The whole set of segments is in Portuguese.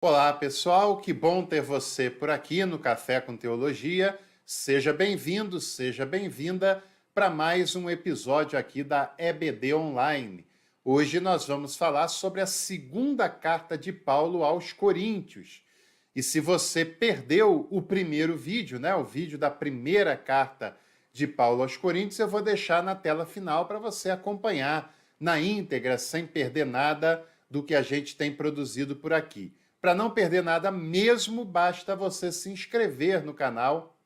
Olá, pessoal, que bom ter você por aqui no Café com Teologia. Seja bem-vindo, seja bem-vinda para mais um episódio aqui da EBD Online. Hoje nós vamos falar sobre a segunda carta de Paulo aos Coríntios. E se você perdeu o primeiro vídeo, né, o vídeo da primeira carta de Paulo aos Coríntios, eu vou deixar na tela final para você acompanhar na íntegra, sem perder nada do que a gente tem produzido por aqui. Para não perder nada mesmo, basta você se inscrever no canal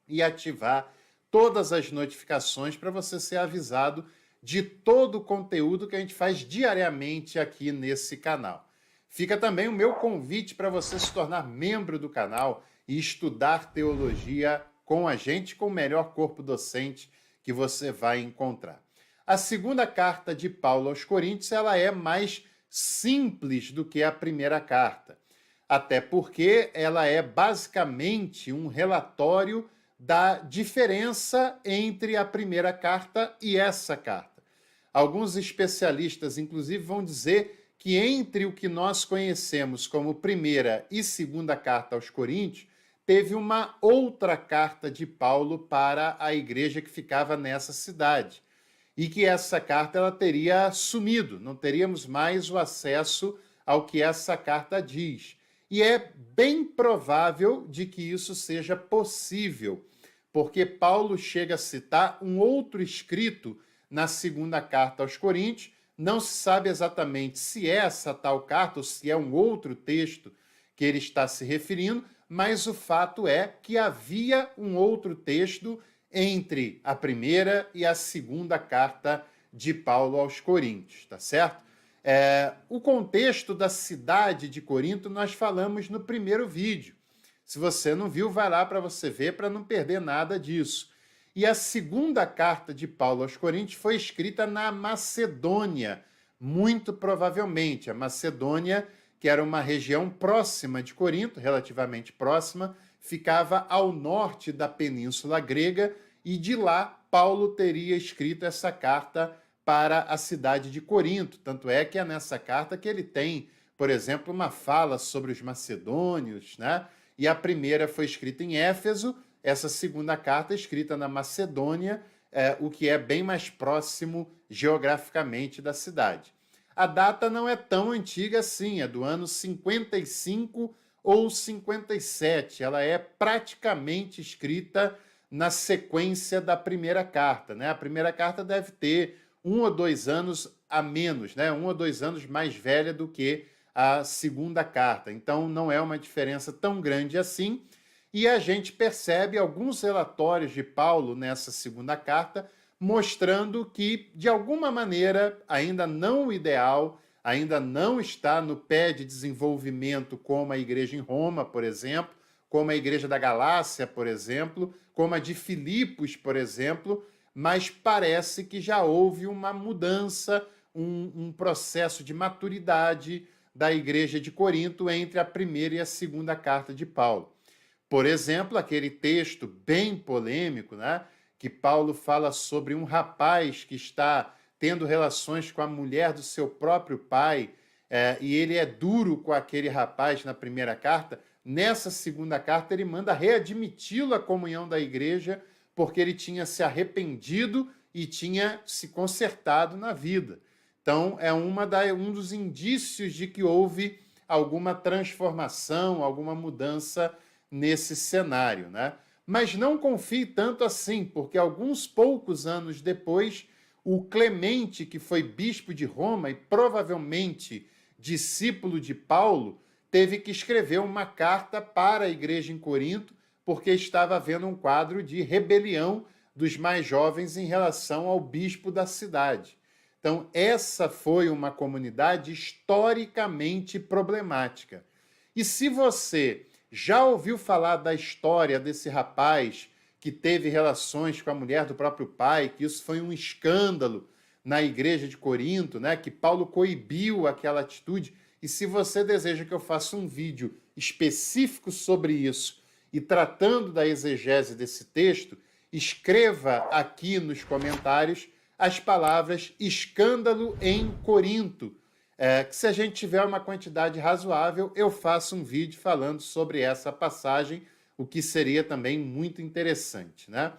e ativar todas as notificações para você ser avisado de todo o conteúdo que a gente faz diariamente aqui nesse canal. Fica também o meu convite para você se tornar membro do canal e estudar teologia com a gente, com o melhor corpo docente que você vai encontrar. A segunda carta de Paulo aos Coríntios, ela é mais simples do que a primeira carta. Até porque ela é basicamente um relatório da diferença entre a primeira carta e essa carta. Alguns especialistas, inclusive, vão dizer que entre o que nós conhecemos como primeira e segunda carta aos Coríntios, teve uma outra carta de Paulo para a igreja que ficava nessa cidade. E que essa carta ela teria sumido, não teríamos mais o acesso ao que essa carta diz. E é bem provável de que isso seja possível, porque Paulo chega a citar um outro escrito na segunda carta aos Coríntios. Não se sabe exatamente se é essa tal carta ou se é um outro texto que ele está se referindo, mas o fato é que havia um outro texto entre a primeira e a segunda carta de Paulo aos Coríntios, tá certo? O contexto da cidade de Corinto nós falamos no primeiro vídeo. Se você não viu, vai lá para você ver, para não perder nada disso. E a segunda carta de Paulo aos Coríntios foi escrita na Macedônia, muito provavelmente. A Macedônia, que era uma região próxima de Corinto, relativamente próxima, ficava ao norte da Península Grega, e de lá Paulo teria escrito essa carta para a cidade de Corinto. Tanto é que é nessa carta que ele tem, por exemplo, uma fala sobre os macedônios, né? E a primeira foi escrita em Éfeso, essa segunda carta é escrita na Macedônia, o que é bem mais próximo geograficamente da cidade. A data não é tão antiga assim, é do ano 55 ou 57. Ela é praticamente escrita na sequência da primeira carta, né? A primeira carta deve ter 1 ou 2 anos a menos, né? 1 ou 2 anos mais velha do que a segunda carta. Então, não é uma diferença tão grande assim. E a gente percebe alguns relatórios de Paulo nessa segunda carta, mostrando que, de alguma maneira, ainda não o ideal, ainda não está no pé de desenvolvimento como a igreja em Roma, por exemplo, como a igreja da Galácia, por exemplo, como a de Filipos, por exemplo, mas parece que já houve uma mudança, um processo de maturidade da igreja de Corinto entre a primeira e a segunda carta de Paulo. Por exemplo, aquele texto bem polêmico, né, que Paulo fala sobre um rapaz que está tendo relações com a mulher do seu próprio pai, e ele é duro com aquele rapaz na primeira carta. Nessa segunda carta, ele manda readmiti-lo à comunhão da igreja, porque ele tinha se arrependido e tinha se consertado na vida. Então, é um dos indícios de que houve alguma transformação, alguma mudança nesse cenário, né? Mas não confie tanto assim, porque alguns poucos anos depois, o Clemente, que foi bispo de Roma e provavelmente discípulo de Paulo, teve que escrever uma carta para a igreja em Corinto, porque estava havendo um quadro de rebelião dos mais jovens em relação ao bispo da cidade. Então, essa foi uma comunidade historicamente problemática. E se você já ouviu falar da história desse rapaz que teve relações com a mulher do próprio pai, que isso foi um escândalo na igreja de Corinto, né, que Paulo coibiu aquela atitude, e se você deseja que eu faça um vídeo específico sobre isso, e tratando da exegese desse texto, escreva aqui nos comentários as palavras escândalo em Corinto. que se a gente tiver uma quantidade razoável, eu faço um vídeo falando sobre essa passagem, o que seria também muito interessante, né?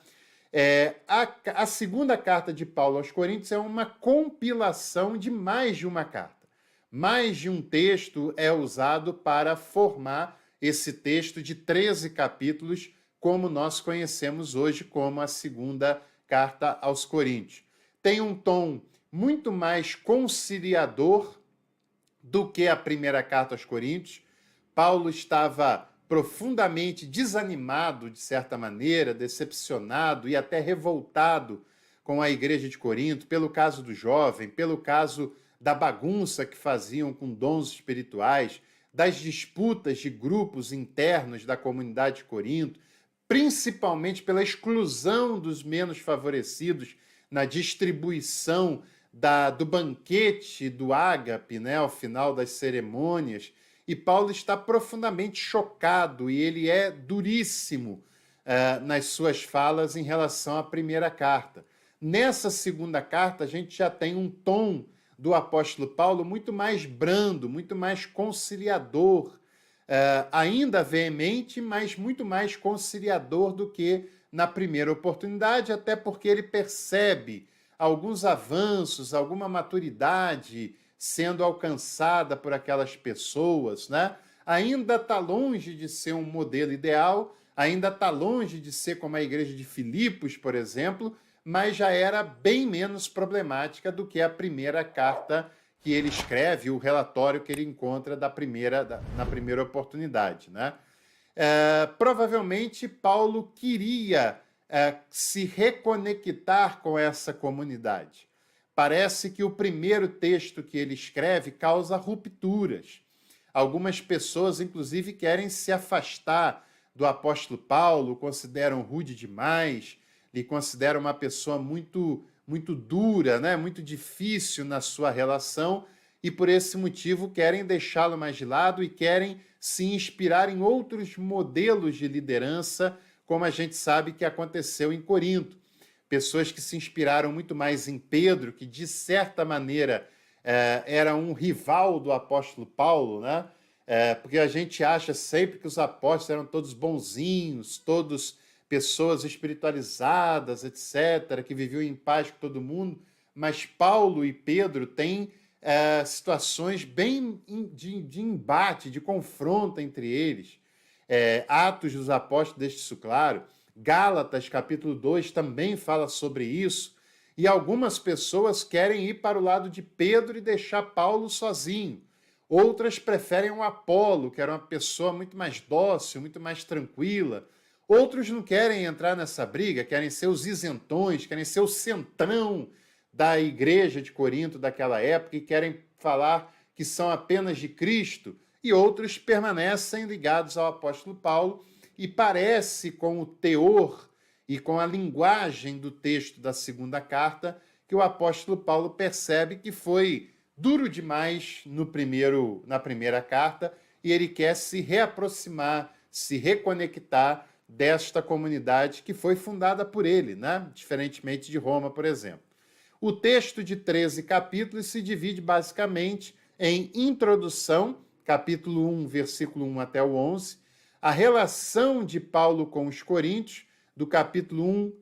A segunda carta de Paulo aos Coríntios é uma compilação de mais de uma carta. Mais de um texto é usado para formar esse texto de 13 capítulos, como nós conhecemos hoje como a segunda carta aos Coríntios. Tem um tom muito mais conciliador do que a primeira carta aos Coríntios. Paulo estava profundamente desanimado, de certa maneira, decepcionado e até revoltado com a igreja de Corinto, pelo caso do jovem, pelo caso da bagunça que faziam com dons espirituais, das disputas de grupos internos da comunidade de Corinto, principalmente pela exclusão dos menos favorecidos na distribuição do banquete do ágape, né, ao final das cerimônias. E Paulo está profundamente chocado e ele é duríssimo nas suas falas em relação à primeira carta. Nessa segunda carta, a gente já tem um tom do apóstolo Paulo muito mais brando, muito mais conciliador, ainda veemente, mas muito mais conciliador do que na primeira oportunidade, até porque ele percebe alguns avanços, alguma maturidade sendo alcançada por aquelas pessoas, né? Ainda está longe de ser um modelo ideal, ainda está longe de ser como a igreja de Filipos, por exemplo, mas já era bem menos problemática do que a primeira carta que ele escreve, o relatório que ele encontra na primeira oportunidade, né? Provavelmente Paulo queria se reconectar com essa comunidade. Parece que o primeiro texto que ele escreve causa rupturas. Algumas pessoas, inclusive, querem se afastar do apóstolo Paulo, consideram rude demais, lhe consideram uma pessoa muito, muito dura, né? Muito difícil na sua relação, e por esse motivo querem deixá-lo mais de lado e querem se inspirar em outros modelos de liderança, como a gente sabe que aconteceu em Corinto. Pessoas que se inspiraram muito mais em Pedro, que de certa maneira era um rival do apóstolo Paulo, né? Porque a gente acha sempre que os apóstolos eram todos bonzinhos, todos pessoas espiritualizadas, etc., que viviam em paz com todo mundo, mas Paulo e Pedro têm situações bem de embate, de confronto entre eles. Atos dos Apóstolos deixa isso claro. Gálatas, capítulo 2, também fala sobre isso. E algumas pessoas querem ir para o lado de Pedro e deixar Paulo sozinho. Outras preferem o Apolo, que era uma pessoa muito mais dócil, muito mais tranquila. Outros não querem entrar nessa briga, querem ser os isentões, querem ser o centrão da igreja de Corinto daquela época e querem falar que são apenas de Cristo. E outros permanecem ligados ao apóstolo Paulo, e parece, com o teor e com a linguagem do texto da segunda carta, que o apóstolo Paulo percebe que foi duro demais na primeira carta e ele quer se reaproximar, se reconectar desta comunidade que foi fundada por ele, né? Diferentemente de Roma, por exemplo. O texto de 13 capítulos se divide basicamente em introdução, capítulo 1, versículo 1 até o 11, a relação de Paulo com os coríntios, do capítulo 1,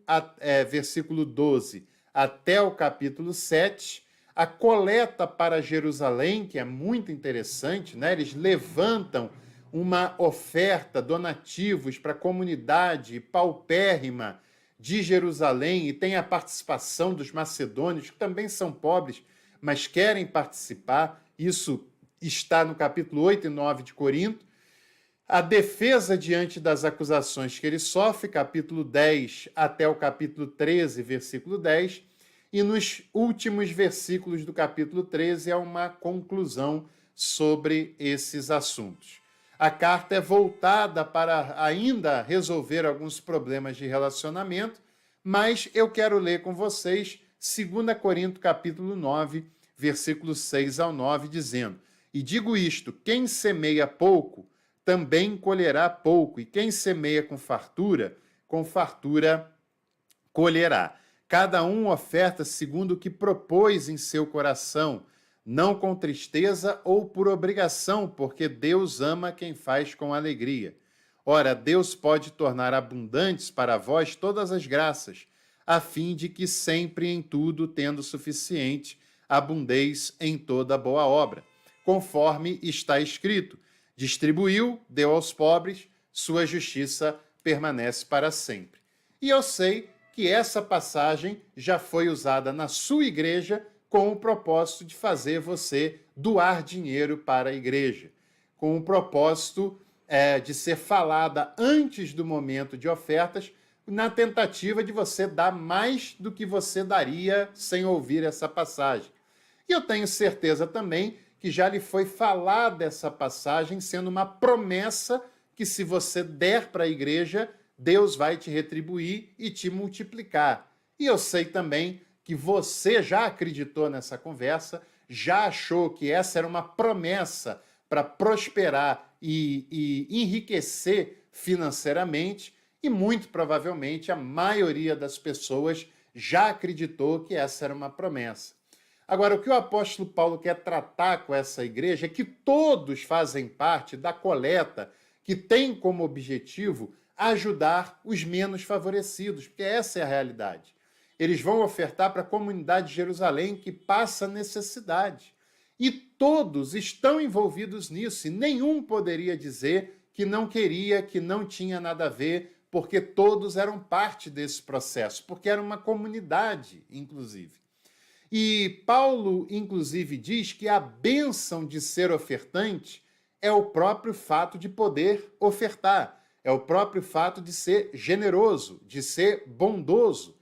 versículo 12, até o capítulo 7, a coleta para Jerusalém, que é muito interessante, né? Eles levantam uma oferta, donativos para a comunidade paupérrima de Jerusalém, e tem a participação dos macedônios, que também são pobres, mas querem participar. Isso está no capítulo 8 e 9 de Corinto. A defesa diante das acusações que ele sofre, capítulo 10 até o capítulo 13, versículo 10, e nos últimos versículos do capítulo 13 é uma conclusão sobre esses assuntos. A carta é voltada para ainda resolver alguns problemas de relacionamento, mas eu quero ler com vocês 2 Coríntios capítulo 9, versículos 6 ao 9, dizendo: "E digo isto, quem semeia pouco, também colherá pouco, e quem semeia com fartura colherá. Cada um oferta segundo o que propôs em seu coração, não com tristeza ou por obrigação, porque Deus ama quem faz com alegria. Ora, Deus pode tornar abundantes para vós todas as graças, a fim de que sempre em tudo, tendo suficiente, abundeis em toda boa obra, conforme está escrito: distribuiu, deu aos pobres, sua justiça permanece para sempre. E eu sei que essa passagem já foi usada na sua igreja com o propósito de fazer você doar dinheiro para a igreja, com o propósito de ser falada antes do momento de ofertas, na tentativa de você dar mais do que você daria sem ouvir essa passagem. E eu tenho certeza também que já lhe foi falada essa passagem sendo uma promessa que, se você der para a igreja, Deus vai te retribuir e te multiplicar. E eu sei também que você já acreditou nessa conversa, já achou que essa era uma promessa para prosperar e enriquecer financeiramente, e muito provavelmente a maioria das pessoas já acreditou que essa era uma promessa. Agora, o que o apóstolo Paulo quer tratar com essa igreja é que todos fazem parte da coleta que tem como objetivo ajudar os menos favorecidos, porque essa é a realidade. Eles vão ofertar para a comunidade de Jerusalém que passa necessidade. E todos estão envolvidos nisso, e nenhum poderia dizer que não queria, que não tinha nada a ver, porque todos eram parte desse processo, porque era uma comunidade, inclusive. E Paulo, inclusive, diz que a bênção de ser ofertante é o próprio fato de poder ofertar, é o próprio fato de ser generoso, de ser bondoso.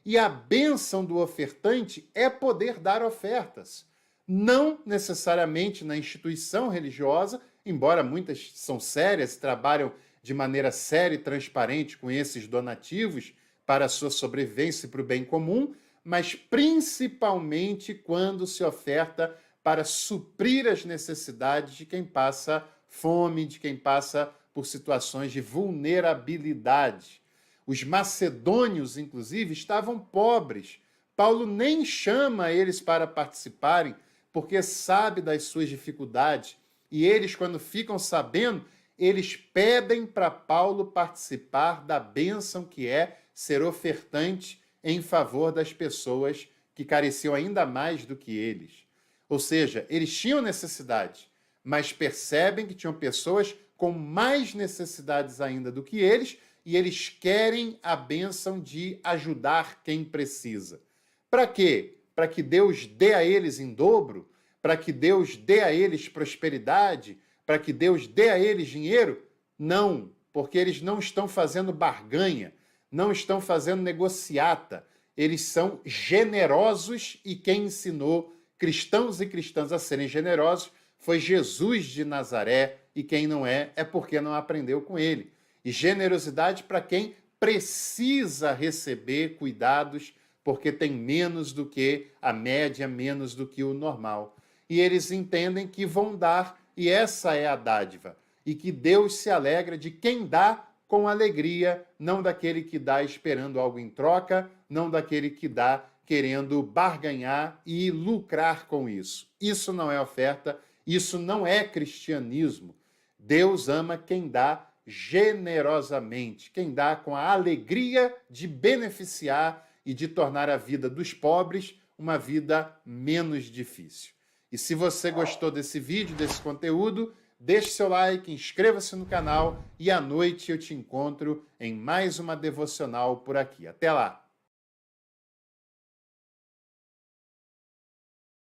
E a bênção do ofertante é poder dar ofertas. Não necessariamente na instituição religiosa, embora muitas são sérias e trabalham de maneira séria e transparente com esses donativos para a sua sobrevivência e para o bem comum, mas principalmente quando se oferta para suprir as necessidades de quem passa fome, de quem passa por situações de vulnerabilidade. Os macedônios, inclusive, estavam pobres. Paulo nem chama eles para participarem, porque sabe das suas dificuldades. E eles, quando ficam sabendo, eles pedem para Paulo participar da bênção que é ser ofertante em favor das pessoas que careciam ainda mais do que eles. Ou seja, eles tinham necessidade, mas percebem que tinham pessoas com mais necessidades ainda do que eles, e eles querem a bênção de ajudar quem precisa. Para quê? Para que Deus dê a eles em dobro? Para que Deus dê a eles prosperidade? Para que Deus dê a eles dinheiro? Não, porque eles não estão fazendo barganha, não estão fazendo negociata. Eles são generosos, e quem ensinou cristãos e cristãs a serem generosos foi Jesus de Nazaré, e quem não é porque não aprendeu com ele. E generosidade para quem precisa receber cuidados, porque tem menos do que a média, menos do que o normal. E eles entendem que vão dar, e essa é a dádiva. E que Deus se alegra de quem dá com alegria, não daquele que dá esperando algo em troca, não daquele que dá querendo barganhar e lucrar com isso. Isso não é oferta, isso não é cristianismo. Deus ama quem dá generosamente, quem dá com a alegria de beneficiar e de tornar a vida dos pobres uma vida menos difícil. E se você gostou desse vídeo, desse conteúdo, deixe seu like, inscreva-se no canal, e à noite eu te encontro em mais uma devocional por aqui. Até lá!